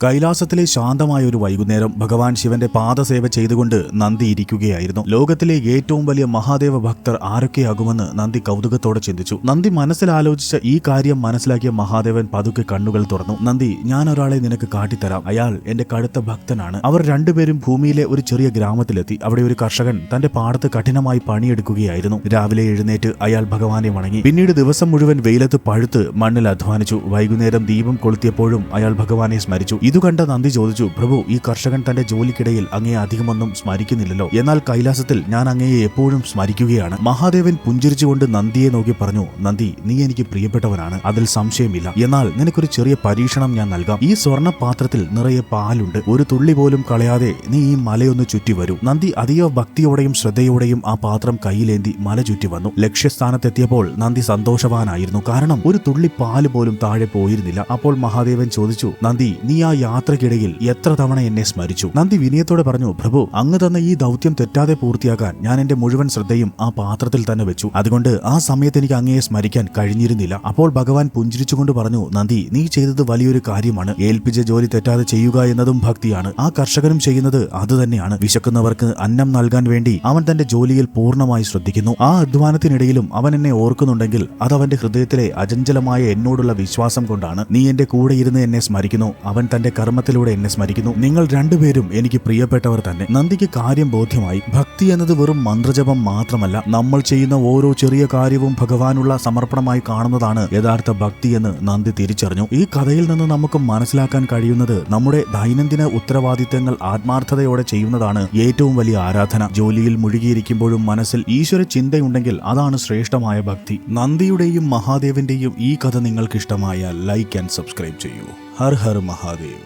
കൈലാസത്തിലെ ശാന്തമായ ഒരു വൈകുന്നേരം ഭഗവാൻ ശിവന്റെ പാദസേവ ചെയ്തുകൊണ്ട് നന്ദി ഇരിക്കുകയായിരുന്നു. ലോകത്തിലെ ഏറ്റവും വലിയ മഹാദേവ ഭക്തർ ആരൊക്കെയാകുമെന്ന് നന്ദി കൗതുകത്തോടെ ചിന്തിച്ചു. നന്ദി മനസ്സിലാലോചിച്ച ഈ കാര്യം മനസ്സിലാക്കിയ മഹാദേവൻ പതുക്കെ കണ്ണുകൾ തുറന്നു. നന്ദി, ഞാൻ ഒരാളെ നിനക്ക് കാട്ടിത്തരാം. അയാൾ എന്റെ കടുത്ത ഭക്തനാണ്. അവർ രണ്ടുപേരും ഭൂമിയിലെ ഒരു ചെറിയ ഗ്രാമത്തിലെത്തി. അവിടെ ഒരു കർഷകൻ തന്റെ പാടത്ത് കഠിനമായി പണിയെടുക്കുകയായിരുന്നു. രാവിലെ എഴുന്നേറ്റ് അയാൾ ഭഗവാനെ വണങ്ങി. പിന്നീട് ദിവസം മുഴുവൻ വെയിലത്ത് പഴുത്ത് മണ്ണിൽ അധ്വാനിച്ചു. വൈകുന്നേരം ദീപം കൊളുത്തിയപ്പോഴും അയാൾ ഭഗവാനെ സ്മരിച്ചു. ഇതു കണ്ട നന്ദി ചോദിച്ചു, പ്രഭു, ഈ കർഷകൻ തന്റെ ജോലിക്കിടയിൽ അങ്ങയെ അധികമൊന്നും സ്മരിക്കുന്നില്ലല്ലോ. എന്നാൽ കൈലാസത്തിൽ ഞാൻ അങ്ങയെ എപ്പോഴും സ്മരിക്കുകയാണ്. മഹാദേവൻ പുഞ്ചിരിച്ചുകൊണ്ട് നന്ദിയെ നോക്കി പറഞ്ഞു, നന്ദി, നീ എനിക്ക് പ്രിയപ്പെട്ടവനാണ്, അതിൽ സംശയമില്ല. എന്നാൽ നിനക്കൊരു ചെറിയ പരീക്ഷണം ഞാൻ നൽകാം. ഈ സ്വർണ്ണ പാത്രത്തിൽ നിറയെ പാലുണ്ട്. ഒരു തുള്ളി പോലും കളയാതെ നീ ഈ മലയൊന്ന് ചുറ്റി വരൂ. നന്ദി അതീവ ഭക്തിയോടെയും ശ്രദ്ധയോടെയും ആ പാത്രം കയ്യിലേന്തി മല ചുറ്റി വന്നു. ലക്ഷ്യസ്ഥാനത്തെത്തിയപ്പോൾ നന്ദി സന്തോഷവാനായിരുന്നു. കാരണം ഒരു തുള്ളി പാല് പോലും താഴെ പോയിരുന്നില്ല. അപ്പോൾ മഹാദേവൻ ചോദിച്ചു, നന്ദി, നീ ആ യാത്രക്കിടയിൽ എത്ര തവണ എന്നെ സ്മരിച്ചു? നന്ദി വിനയത്തോടെ പറഞ്ഞു, പ്രഭു, അങ്ങ് തന്ന ഈ ദൗത്യം തെറ്റാതെ പൂർത്തിയാക്കാൻ ഞാൻ എന്റെ മുഴുവൻ ശ്രദ്ധയും ആ പാത്രത്തിൽ തന്നെ വെച്ചു. അതുകൊണ്ട് ആ സമയത്ത് എനിക്ക് അങ്ങയെ സ്മരിക്കാൻ കഴിഞ്ഞിരുന്നില്ല. അപ്പോൾ ഭഗവാൻ പുഞ്ചിരിച്ചുകൊണ്ട് പറഞ്ഞു, നന്ദി, നീ ചെയ്തത് വലിയൊരു കാര്യമാണ്. ഏൽപ്പിച്ച ജോലി തെറ്റാതെ ചെയ്യുക എന്നതും ഭക്തിയാണ്. ആ കർഷകനും ചെയ്യുന്നത് അതുതന്നെയാണ്. വിശക്കുന്നവർക്ക് അന്നം നൽകാൻ വേണ്ടി അവൻ തന്റെ ജോലിയിൽ പൂർണ്ണമായി ശ്രദ്ധിക്കുന്നു. ആ അധ്വാനത്തിനിടയിലും അവൻ എന്നെ ഓർക്കുന്നുണ്ടെങ്കിൽ അത് അവന്റെ ഹൃദയത്തിലെ അചഞ്ചലമായ എന്നോടുള്ള വിശ്വാസം കൊണ്ടാണ്. നീ എന്റെ കൂടെ ഇരുന്ന് എന്നെ സ്മരിക്കുന്നു. അവൻ തന്റെ കർമ്മത്തിലൂടെ എന്നെ സ്മരിക്കുന്നു. നിങ്ങൾ രണ്ടുപേരും എനിക്ക് പ്രിയപ്പെട്ടവർ തന്നെ. നന്ദിക്ക് കാര്യം ബോധ്യമായി. ഭക്തി എന്നത് വെറും മന്ത്രജപം മാത്രമല്ല, നമ്മൾ ചെയ്യുന്ന ഓരോ ചെറിയ കാര്യവും ഭഗവാനുള്ള സമർപ്പണമായി കാണുന്നതാണ് യഥാർത്ഥ ഭക്തി എന്ന് നന്ദി തിരിച്ചറിഞ്ഞു. ഈ കഥയിൽ നിന്ന് നമുക്ക് മനസ്സിലാക്കാൻ കഴിയുന്നത് നമ്മുടെ ദൈനംദിന ഉത്തരവാദിത്തങ്ങൾ ആത്മാർത്ഥതയോടെ ചെയ്യുന്നതാണ് ഏറ്റവും വലിയ ആരാധന. ജോലിയിൽ മുഴുകിയിരിക്കുമ്പോഴും മനസ്സിൽ ഈശ്വര ചിന്തയുണ്ടെങ്കിൽ അതാണ് ശ്രേഷ്ഠമായ ഭക്തി. നന്ദിയുടെയും മഹാദേവന്റെയും ഈ കഥ നിങ്ങൾക്ക് ഇഷ്ടമായാൽ ലൈക്ക് ആൻഡ് സബ്സ്ക്രൈബ് ചെയ്യൂ. ഹർ ഹർ മഹാദേവ്.